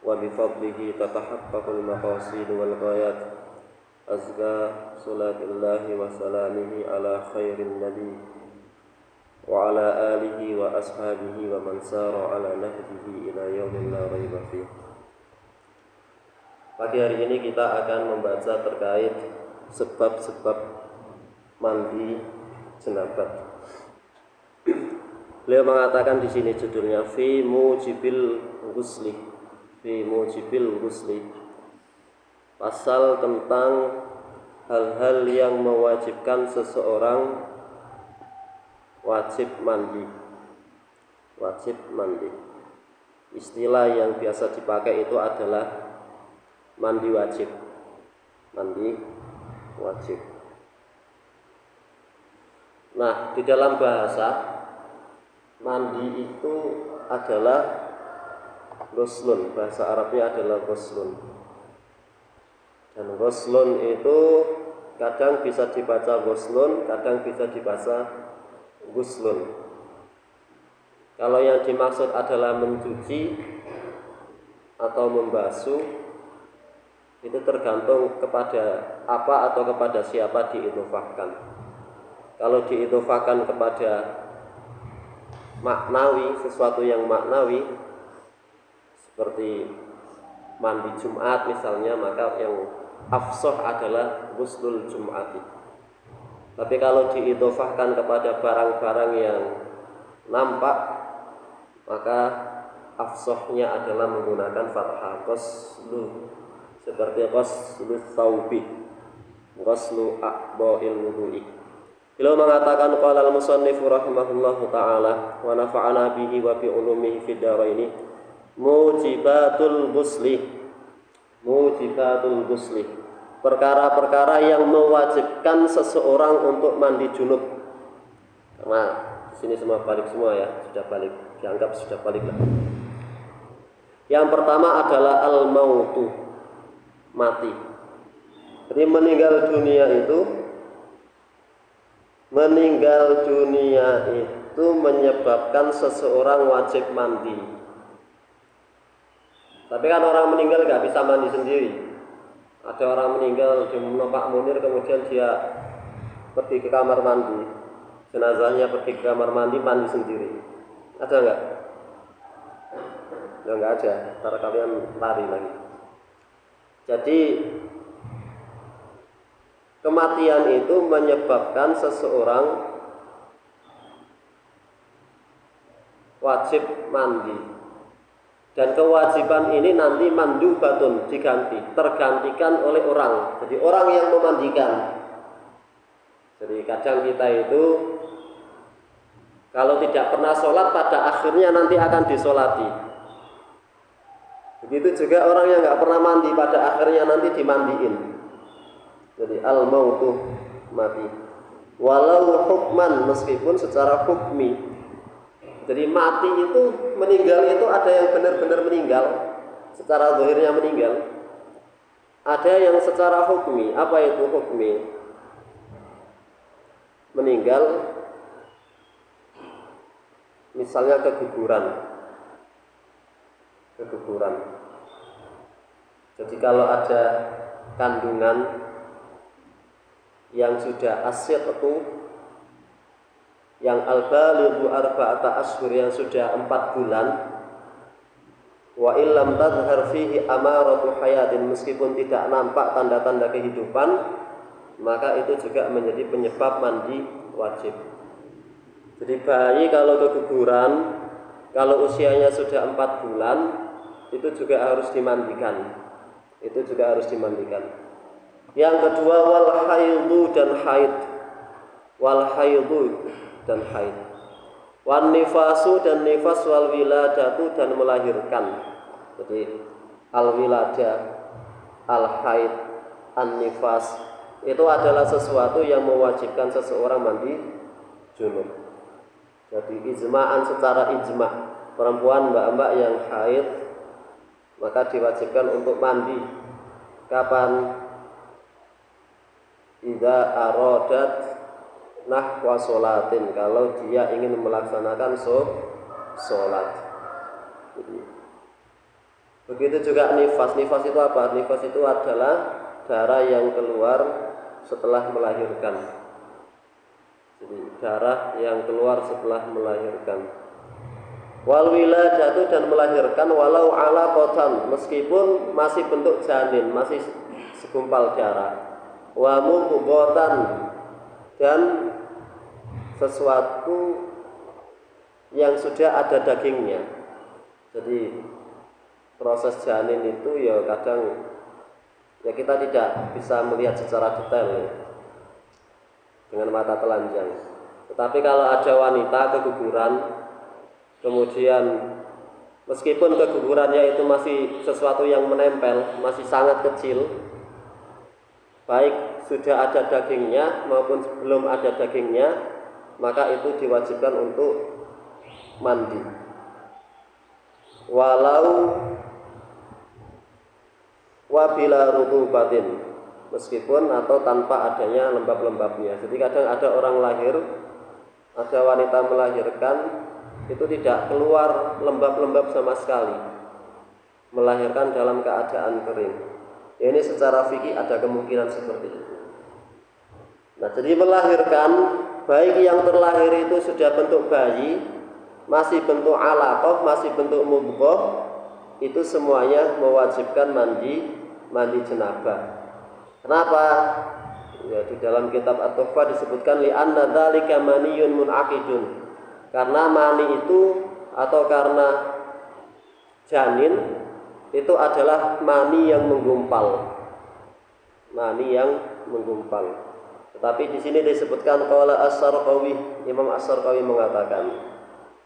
wa bifadlihi tatahaqqaqul maqasid wal ghayat. Azka salatillahi wa salamihi ala khairin nabi wa ala alihi wa ashabihi wa man sara ala nahjihi ila yaumin la raiba fih. Pagi hari ini kita akan membaca terkait sebab-sebab mandi jenabat. Beliau mengatakan di sini judulnya fi mujibil ghusli. Fi mujibil ghusli. Pasal tentang hal-hal yang mewajibkan seseorang wajib mandi. Wajib mandi. Istilah yang biasa dipakai itu adalah mandi wajib. Mandi wajib. Nah, di dalam bahasa mandi itu adalah ghuslun. Bahasa Arabnya adalah ghuslun. Dan ghuslun itu kadang bisa dibaca ghuslun, kadang bisa dibaca ghuslun. Kalau yang dimaksud adalah mencuci atau membasuh, itu tergantung kepada apa atau kepada siapa diidhofahkan. Kalau diidhofahkan kepada maknawi, sesuatu yang maknawi seperti mandi Jumat misalnya, maka yang afsah adalah ghuslul Jum'ati. Tapi kalau diidhofahkan kepada barang-barang yang nampak, maka afsahnya adalah menggunakan fathah ghuslu, seperti ghuslu tsaubi, ghuslu a'dha'il wudu'i. Beliau mengatakan qala al-musannif rahimahullahu taala wa nafa'ana bihi wa bi ulumihi fid dharaini. Mujibatul ghusli. Mujibatul ghusli, perkara-perkara yang mewajibkan seseorang untuk mandi junub. Karena di sini semua balik semua ya, sudah balik, dianggap sudah balik lah. Yang pertama adalah al-mautu, mati. Jadi meninggal dunia itu menyebabkan seseorang wajib mandi. Tapi kan orang meninggal nggak bisa mandi sendiri. Ada orang meninggal di Pak Munir, kemudian dia pergi ke kamar mandi, jenazahnya pergi ke kamar mandi, mandi sendiri. Ada nggak? Ya nggak ada. Ntar kalian lari lagi. Jadi kematian itu menyebabkan seseorang wajib mandi. Dan kewajiban ini nanti mandubatun, diganti, tergantikan oleh orang. Jadi orang yang memandikan. Jadi kadang kita itu kalau tidak pernah sholat, pada akhirnya nanti akan disolati. Begitu juga orang yang nggak pernah mandi, pada akhirnya nanti dimandiin. Jadi al-mautu, mati. Walau hukman, meskipun secara hukmi. Jadi mati itu, meninggal itu ada yang benar-benar meninggal, secara zahirnya meninggal. Ada yang secara hukmi. Apa itu hukmi? Meninggal, misalnya keguguran. Jadi kalau ada kandungan yang sudah asyidatu, yang al-balighu arba'ata ashhur, yang sudah 4 bulan, wa illam tadhhar fihi amaratu hayatin, meskipun tidak nampak tanda-tanda kehidupan, maka itu juga menjadi penyebab mandi wajib. Jadi bayi kalau keguguran, kalau usianya sudah 4 bulan, itu juga harus dimandikan. Yang kedua, wal haidhu dan haid. Dan haid, wan nifasu dan nifas, wal wiladatu dan melahirkan. Jadi al wilada, al haid, an nifas itu adalah sesuatu yang mewajibkan seseorang mandi junub. Jadi ijma'an, secara ijma', perempuan mbak-mbak yang haid maka diwajibkan untuk mandi. Kapan? Idza aradat nahwa sholatin, kalau dia ingin melaksanakan sholat. Jadi Begitu juga nifas. Nifas itu apa? Nifas itu adalah darah yang keluar setelah melahirkan. Jadi darah yang keluar setelah melahirkan. Wal wiladatu, dan melahirkan walau ala kotan, meskipun masih bentuk janin, masih segumpal darah. Wa mudghatan, dan sesuatu yang sudah ada dagingnya. Jadi proses janin itu ya kadang ya kita tidak bisa melihat secara detail ya, dengan mata telanjang. Tetapi kalau ada wanita keguguran, kemudian meskipun kegugurannya itu masih sesuatu yang menempel, masih sangat kecil, baik sudah ada dagingnya maupun belum ada dagingnya, maka itu diwajibkan untuk mandi. Walau wabila rutubatin, meskipun atau tanpa adanya lembab-lembabnya. Jadi kadang ada orang lahir, ada wanita melahirkan, itu tidak keluar lembab-lembab sama sekali, melahirkan dalam keadaan kering. Ini secara fikih ada kemungkinan seperti itu. Nah, jadi melahirkan, baik yang terlahir itu sudah bentuk bayi, masih bentuk alaqah, masih bentuk mudghah, itu semuanya mewajibkan mandi janabah. Kenapa? Ya, di dalam kitab At-Tuhfah disebutkan li'anna dzalika maniyun munaqidun. Karena mani itu atau karena janin itu adalah mani yang menggumpal. Mani yang menggumpal. Tetapi di sini disebutkan qala As-Sarqawi, Imam As-Sarqawi mengatakan,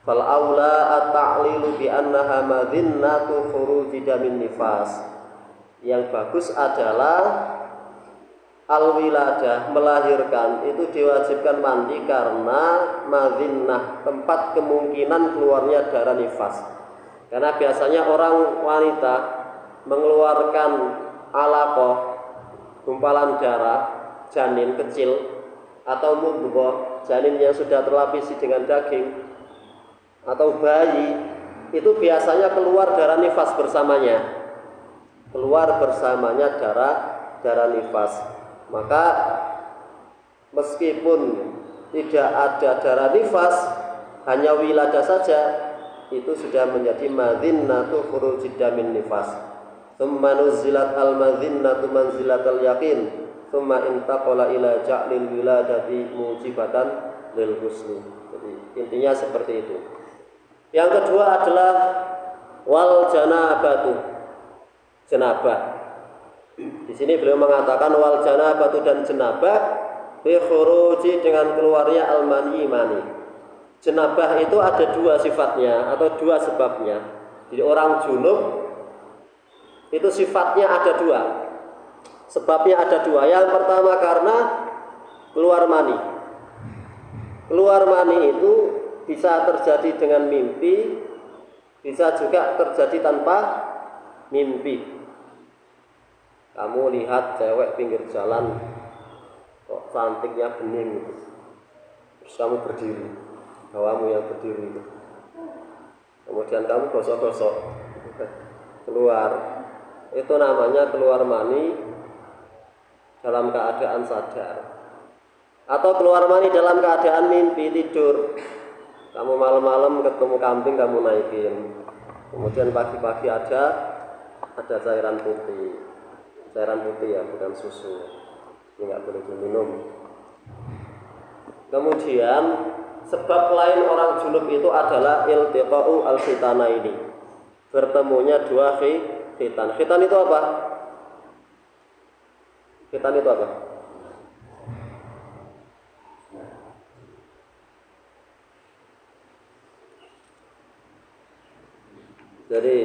fal aula at-ta'lilu bi annaha madhinnatu khuruji damin nifas. Yang bagus adalah al-wiladah, melahirkan itu diwajibkan mandi karena madhinnah, tempat kemungkinan keluarnya darah nifas. Karena biasanya orang wanita mengeluarkan alaqah, gumpalan darah janin kecil, atau mudghah, janin yang sudah terlapisi dengan daging, atau bayi, itu biasanya keluar darah nifas bersamanya. Keluar bersamanya darah nifas. Maka meskipun tidak ada darah nifas, hanya wiladah saja, itu sudah menjadi madhinnatu khurujid damin nifas. Tsumma nuzilat al-madhinnatu manzilatal yaqin, tsumma intaqala ila ja'lil wiladati mujibatan lil husni. Jadi intinya seperti itu. Yang kedua adalah wal janabatu, janabah. Di sini beliau mengatakan wal janabatu, dan janabah bi khuruji, dengan keluarnya al-mani, mani. Janabah itu ada dua sifatnya atau dua sebabnya. Jadi orang junub itu sifatnya ada dua, sebabnya ada dua. Yang pertama karena keluar mani. Keluar mani itu bisa terjadi dengan mimpi, bisa juga terjadi tanpa mimpi. Kamu lihat cewek pinggir jalan kok cantiknya bening gitu, terus kamu berdiri, bawamu yang berdiri itu, kemudian kamu gosok-gosok keluar, itu namanya keluar mani dalam keadaan sadar. Atau keluar mani dalam keadaan mimpi, tidur, kamu malam-malam ketemu kambing, kamu naikin, kemudian pagi-pagi ada cairan putih. Cairan putih ya, bukan susu. Ini nggak boleh diminum. Kemudian sebab lain orang junub itu adalah iltiqa'u al-khitanaini, bertemunya dua khitan. Khitan itu apa? Khitan itu apa? Jadi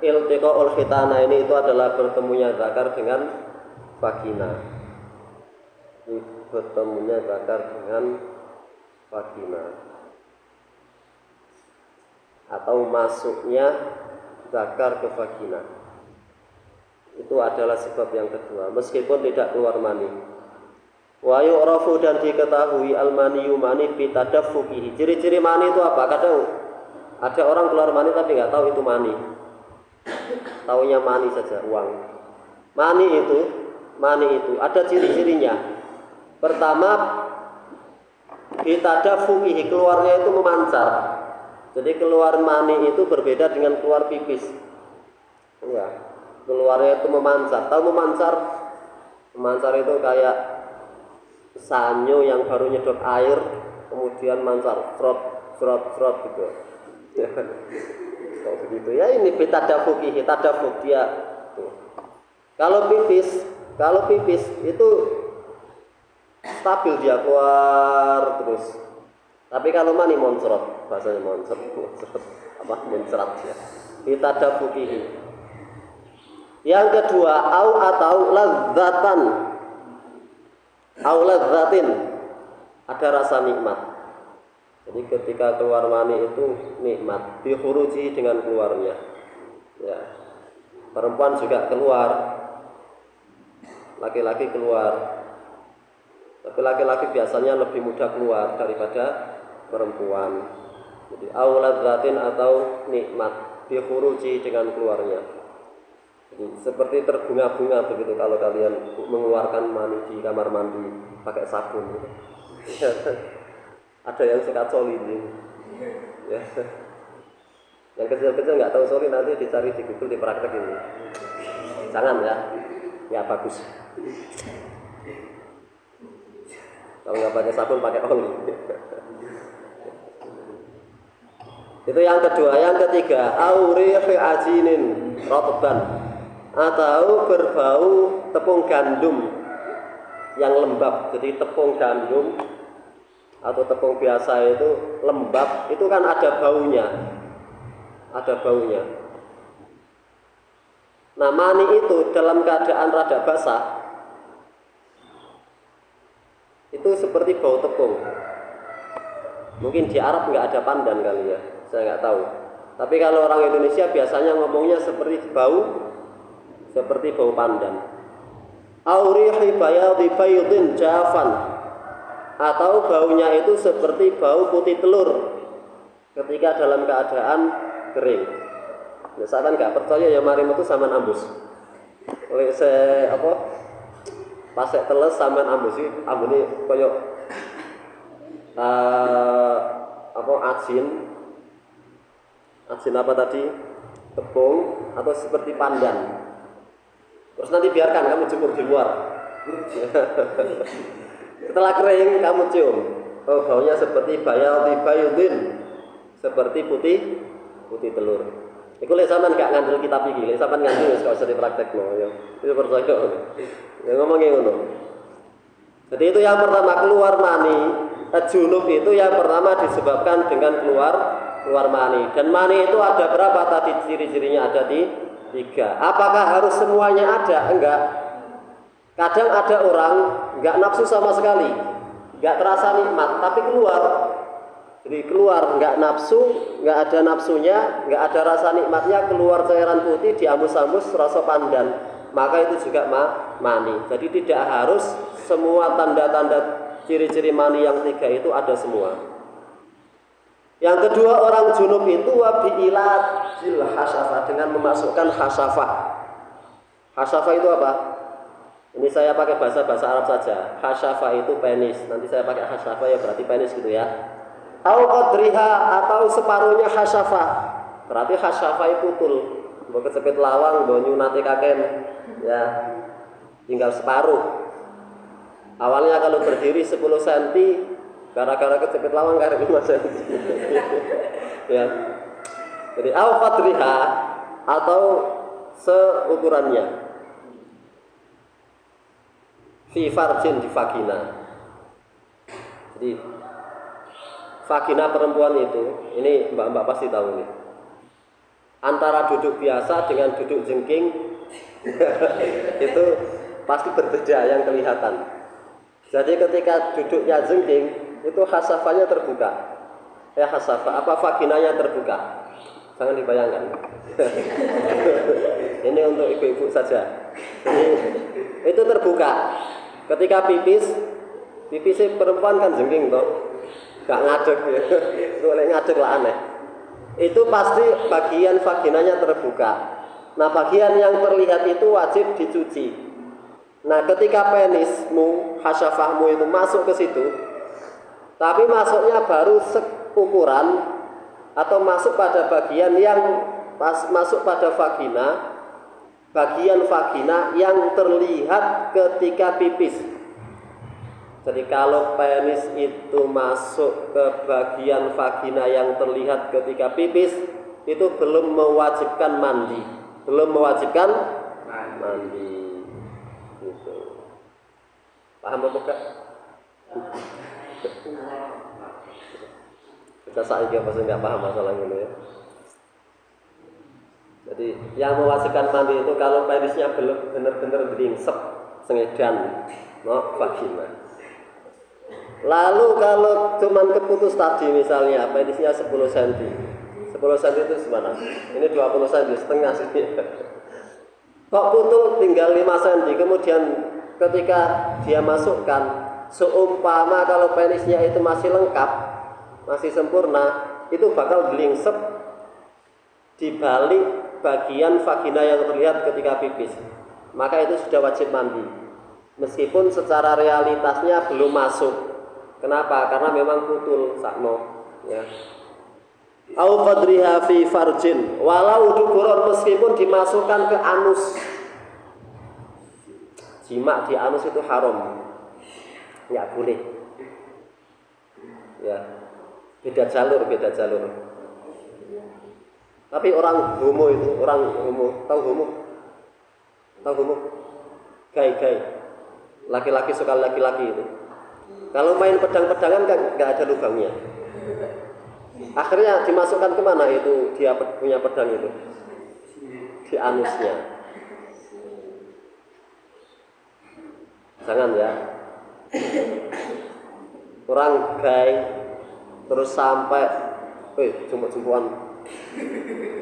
iltiqa'ul khitana ini itu adalah bertemunya zakar dengan vagina. Bertemunya zakar dengan vagina, atau masuknya zakar ke vagina. Itu adalah sebab yang kedua, meskipun tidak keluar mani. Wa yu'rafu, dan diketahui al-maniyu, mani bitadaffuqihi. Ciri-ciri mani itu apa? Kadang ada orang keluar mani tapi nggak tahu itu mani. taunya mani saja, uang. Mani itu ada ciri-cirinya. Pertama, bitadafuqihi, keluarnya itu memancar. Jadi keluar mani itu berbeda dengan keluar pipis. Ya, keluarnya itu memancar. Tahu memancar? Memancar itu kayak sanyo yang baru nyedot air, kemudian mancar, serot gitu. Kalau begitu ya ini bitadafuqihi, tadafuk dia. Kalau pipis itu stabil dia keluar terus. Tapi kalau mani moncrot, bahasanya moncrot apa moncrat ya. Bitadafuqihi. Yang kedua, atau ladzatin, ada rasa nikmat. Jadi ketika keluar mani itu nikmat, bihuruji dengan keluarnya. Ya. Perempuan juga keluar, laki-laki keluar. Tapi laki-laki biasanya lebih mudah keluar daripada perempuan. Jadi ladzatin atau nikmat, bihuruji dengan keluarnya. Jadi seperti terbunga-bunga begitu kalau kalian mengeluarkan mani di kamar mandi pakai sabun. Ada yang suka soli ini. Ya. Yang kecil-kecil nggak tahu soli nanti dicari di Google dipraktek ini. Jangan ya, nggak bagus. Kalau nggak pakai sabun pakai oli. Itu yang kedua. Yang ketiga, aurihi ajinin rotban, atau berbau tepung gandum yang lembab. Jadi tepung gandum atau tepung biasa itu lembab, itu kan ada baunya. Nah, mani itu dalam keadaan rada basah itu seperti bau tepung. Mungkin di Arab nggak ada pandan kali ya, saya nggak tahu. Tapi kalau orang Indonesia biasanya ngomongnya seperti bau pandan. Aurihi bayadhi baydin jafan, atau baunya itu seperti bau putih telur ketika dalam keadaan kering. Misalkan nggak percaya ya mari metu sampean ambus. Oleh saya pasek teles sampean ambus iki ambune koyo asin apa tadi? Tepung atau seperti pandan. Terus nanti biarkan kamu jemur di luar. Setelah kering kamu cium. Oh, baunya seperti baydin, seperti putih telur. Iku lek sampean gak ngandel kitab iki, lek sampean ngandel wis kok usah dipraktekno ya. Itu percaya. Ya ngomongin ngono. Jadi itu yang pertama, keluar mani. Junub itu yang pertama disebabkan dengan keluar mani. Dan mani itu ada berapa tadi ciri-cirinya? Ada di 3. Apakah harus semuanya ada? Enggak. Kadang ada orang enggak nafsu sama sekali, enggak terasa nikmat, tapi keluar. Jadi keluar enggak nafsu, enggak ada nafsunya, enggak ada rasa nikmatnya, keluar cairan putih diambus-ambus rasa pandan. Maka itu juga mani. Jadi tidak harus semua tanda-tanda ciri-ciri mani yang 3 itu ada semua. Yang kedua, orang junub itu wabi'ilatil hasafah, dengan memasukkan hasafah. Hasafah itu apa? Ini saya pakai bahasa Arab saja. Hasafah itu penis. Nanti saya pakai hasafah ya berarti penis gitu ya. Au qadriha, atau separuhnya hasafah. Berarti hasafah putul. Mbok kecepit lawang, mbok nyunati kaken. Ya. Tinggal separuh. Awalnya kalau berdiri 10 cm, gara-gara kecepit lawang karek 5 cm. Ya. Jadi au qadriha, atau seukurannya. Fi farjin, di vagina. Jadi vagina perempuan itu, ini mbak-mbak pasti tahu nih. Antara duduk biasa dengan duduk jengking itu pasti berbeda yang kelihatan. Jadi ketika duduknya jengking itu hasafahnya terbuka. Hasafah apa vaginanya terbuka. Jangan dibayangkan. Ini untuk ibu-ibu saja. Jadi itu terbuka. Ketika pipis perempuan kan jengking toh, gak ngadeg ya. Boleh ngadeg lah aneh. Itu pasti bagian vaginanya terbuka. Nah, bagian yang terlihat itu wajib dicuci. Nah, ketika penismu, hasyafahmu itu masuk ke situ, tapi masuknya baru seukuran atau masuk pada bagian yang masuk pada vagina, bagian vagina yang terlihat ketika pipis. Jadi kalau penis itu masuk ke bagian vagina yang terlihat ketika pipis, itu belum mewajibkan mandi, belum mewajibkan mandi. Gitu. Paham apa enggak? Kita saiki apa sih enggak paham masalah ini ya. Jadi yang mewajibkan mandi itu kalau penisnya belum benar-benar beringsek sengedan, no vagina. Lalu kalau cuman keputus tadi misalnya penisnya 10 cm. 10 cm itu semana? Ini 20 cm setengah sini. Kok putus tinggal 5 cm, kemudian ketika dia masukkan, seumpama kalau penisnya itu masih lengkap, masih sempurna, itu bakal belingsep di balik bagian vagina yang terlihat ketika pipis. Maka itu sudah wajib mandi. Meskipun secara realitasnya belum masuk. Kenapa? Karena memang putul sakno, ya. Au qadriha fi farjin, walau duburon, meskipun dimasukkan ke anus. Jima di anus itu haram. Ya boleh. Ya. Beda jalur. Tapi orang homo itu, tahu homo? Tahu homo? Gay. Laki-laki suka laki-laki itu. Kalau main pedang-pedangan kan nggak ada lubangnya. Akhirnya dimasukkan kemana itu dia punya pedang itu? Di anusnya. Jangan ya. Orang gay terus sampai jemput-jemputan.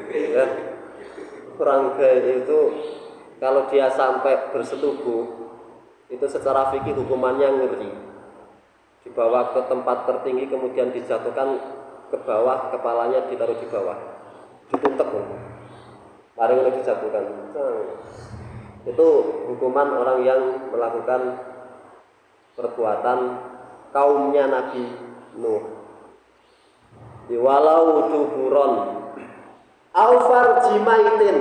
Ya. Orang gay itu kalau dia sampai bersetubuh itu secara fikih hukumannya ngeri. Dibawa ke tempat tertinggi kemudian dijatuhkan ke bawah, kepalanya ditaruh di bawah, dituntut, mari udah dijatuhkan. Itu hukuman orang yang melakukan perbuatan kaumnya Nabi Nuh. Walau duburon au farjimaitin,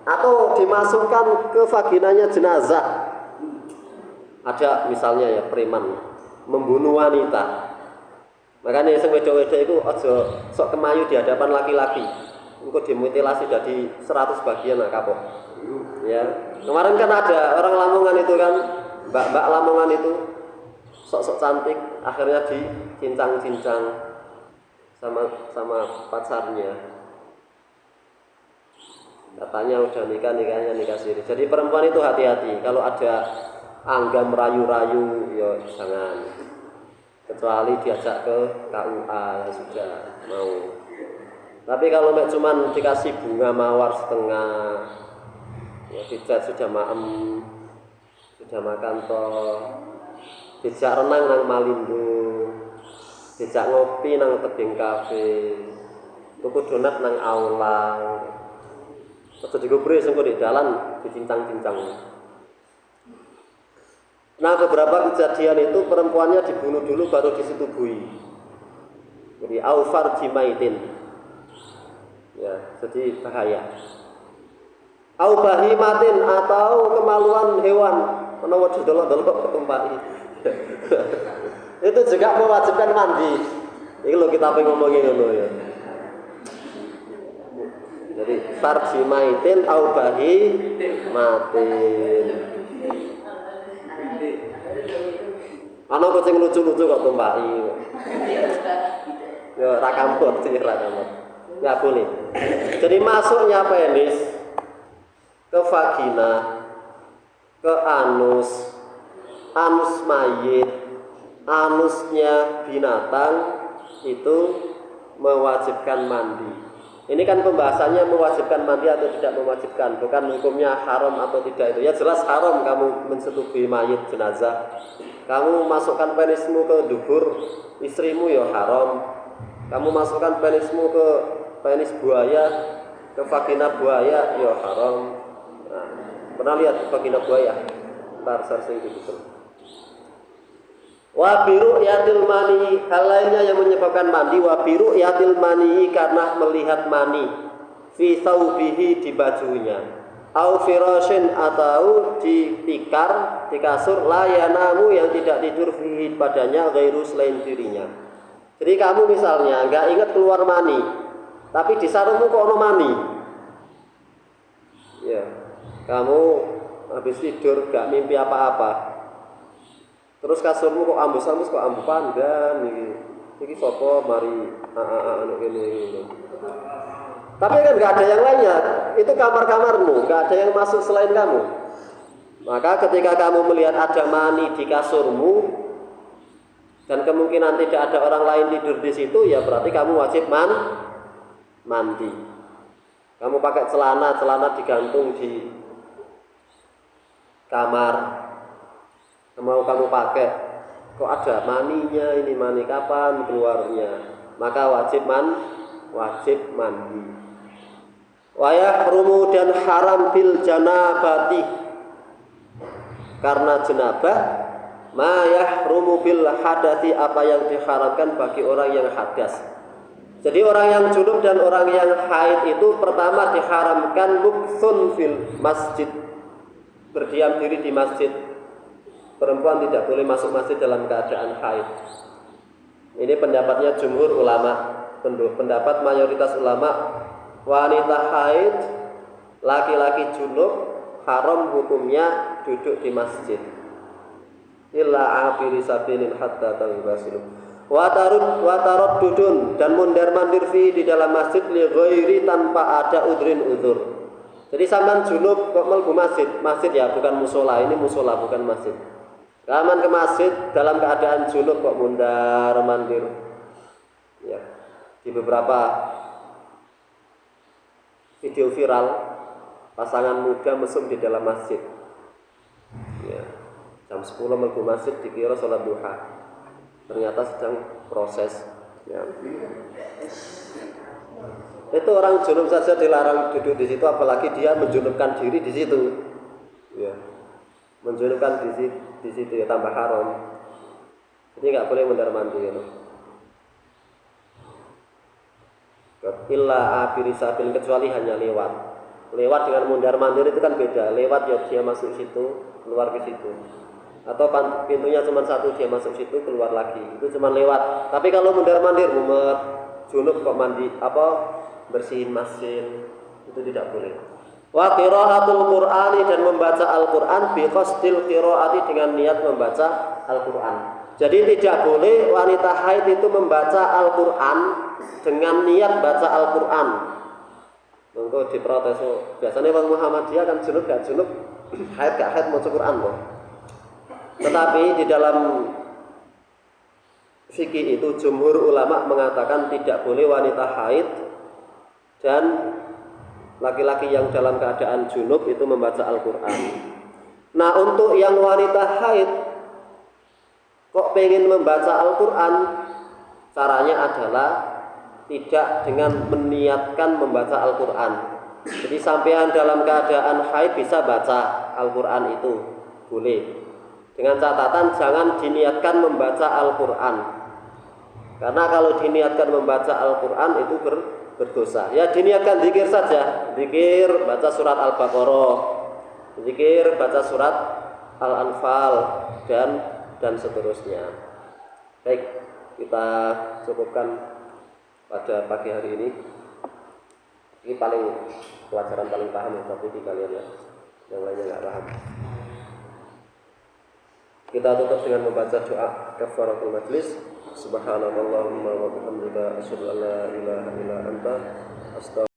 atau dimasukkan ke vaginanya jenazah. Ada misalnya ya preman membunuh wanita. Makanya sing wedok-wedok itu aja sok kemayu di hadapan laki-laki. Engko dimutilasi jadi 100 bagian lah kapok. Ya. Kemarin kan ada orang Lamongan itu kan, mbak-mbak Lamongan itu sok-sok cantik, akhirnya dicincang-cincang sama pacarnya. Katanya udah nikahnya nikah siri. Jadi perempuan itu hati-hati kalau ada angga merayu-rayu, ya jangan. Kecuali diajak ke KUA ya sudah mau. Tapi kalau cuman dikasih bunga mawar setengah, ya dijak sudah maem, sudah makan toh, dijak renang nang Malindo, dijak ngopi nang tebing kafe, tuku donat nang aula. Aja digobres engko di dalan dicincang-cincang. Nah, beberapa kejadian itu perempuannya dibunuh dulu baru disetubuhi. Jadi aufar jimaitin. Ya, jadi bahaya. Au bahimatin, atau kemaluan hewan, menawa delok-delok ketumpaki. Itu juga mewajibkan mandi. Ini lo kita pengen ngomongin ngono ya. Jadi farjimaitin au bahimatin. Ana kucing lucu-lucu kok tumpaki. Ya ra kampur sih ra kampur. Enggak boleh. Jadi masuknya penis ke vagina, ke anus, anus mayit, anusnya binatang itu mewajibkan mandi. Ini kan pembahasannya mewajibkan mandi atau tidak mewajibkan, bukan hukumnya haram atau tidak itu. Ya jelas haram kamu mensetubuhi mayit jenazah. Kamu masukkan penismu ke dubur istrimu ya haram. Kamu masukkan penismu ke penis buaya ke vagina buaya ya haram. Nah, pernah lihat vagina buaya? Ntar searching di Google. Wabiru yatil mani, hal lainnya yang menyebabkan mandi. Wabiru yatil mani, karena melihat mani fi thawbihi, di bajunya, au firashin, atau di tikar, di kasur, la yanamu, yang tidak tidur fihi, padanya, ghairu, selain dirinya. Jadi kamu misalnya nggak ingat keluar mani, tapi di sarungmu kok ono mani, ya kamu habis tidur nggak mimpi apa-apa, terus kasurmu kok ambus-ambus, kok ambu pandan iki sopo mari anu ini. Tapi kan nggak ada yang lainnya, itu kamar-kamarmu, nggak ada yang masuk selain kamu. Maka ketika kamu melihat ada mani di kasurmu dan kemungkinan tidak ada orang lain tidur di situ, ya berarti kamu wajib mandi. Kamu pakai celana digantung di kamar, mau kamu pakai, kok ada maninya, ini mani kapan keluarnya, maka wajib mandi. Wa yahrumu, dan haram bil janabati, karena jenabah, ma yahrumu bil hadati, apa yang diharamkan bagi orang yang hadas. Jadi orang yang junub dan orang yang haid itu pertama diharamkan muksun fil masjid, berdiam diri di masjid. Perempuan tidak boleh masuk masjid dalam keadaan haid. Ini pendapatnya jumhur ulama. Pendapat mayoritas ulama, wanita haid, laki-laki junub, haram hukumnya duduk di masjid. Illa abiri sabilin hatta taghsilu. Wa taraddudun, dan mondar-mandir fi di dalam masjid li ghairi, tanpa ada udzur. Jadi sampean junub kok mlebu masjid ya bukan musola, ini musola bukan masjid. Kaman ke masjid dalam keadaan junub kok mondar-mandir. Ya. Di beberapa video viral, pasangan muda mesum di dalam masjid. Ya. Jam 10 mlebu masjid dikira sholat duha, ternyata sedang proses. Ya. Itu orang junub saja dilarang duduk di situ, apalagi dia menjunubkan diri di situ. Ya. Menjunubkan di situ ya tambah haram. Jadi nggak boleh mondar-mandir. Illa abiri sabil, kecuali hanya lewat dengan mondar-mandir itu kan beda. Lewat ya dia masuk situ, keluar ke situ, atau pintunya cuma satu, dia masuk situ keluar lagi, itu cuma lewat. Tapi kalau mondar-mandir mumet junub kok mandi bersihin mesin, itu tidak boleh. Wa qiraatul Qur'ani, dan membaca Al-Qur'an bi qasdil qiraati, dengan niat membaca Al-Qur'an. Jadi tidak boleh wanita haid itu membaca Al-Qur'an dengan niat baca Al-Qur'an. Monggo diprotes. Biasanya orang Muhammadiyah kan junub gak junub, haid gak haid maca Qur'an loh. Tetapi di dalam fikih itu jumhur ulama mengatakan tidak boleh wanita haid dan laki-laki yang dalam keadaan junub itu membaca Al-Qur'an. Nah, untuk yang wanita haid kok pengen membaca Al-Qur'an, caranya adalah tidak dengan meniatkan membaca Al-Qur'an. Jadi sampean dalam keadaan haid bisa baca Al-Qur'an, itu boleh. Dengan catatan jangan diniatkan membaca Al-Qur'an. Karena kalau diniatkan membaca Al-Qur'an itu berdosa. Ya diniatkan zikir saja. Zikir baca surat Al-Baqarah, zikir baca surat Al-Anfal dan seterusnya. Baik, kita cukupkan pada pagi hari ini. Ini pelajaran paling paham ya, tapi di kalian ya, yang lainnya nggak paham. Kita tutup dengan membaca doa kafaratul majlis. Subhanallahumma wa bihamdika asyhadu an la ilaha illa anta astaghfiruka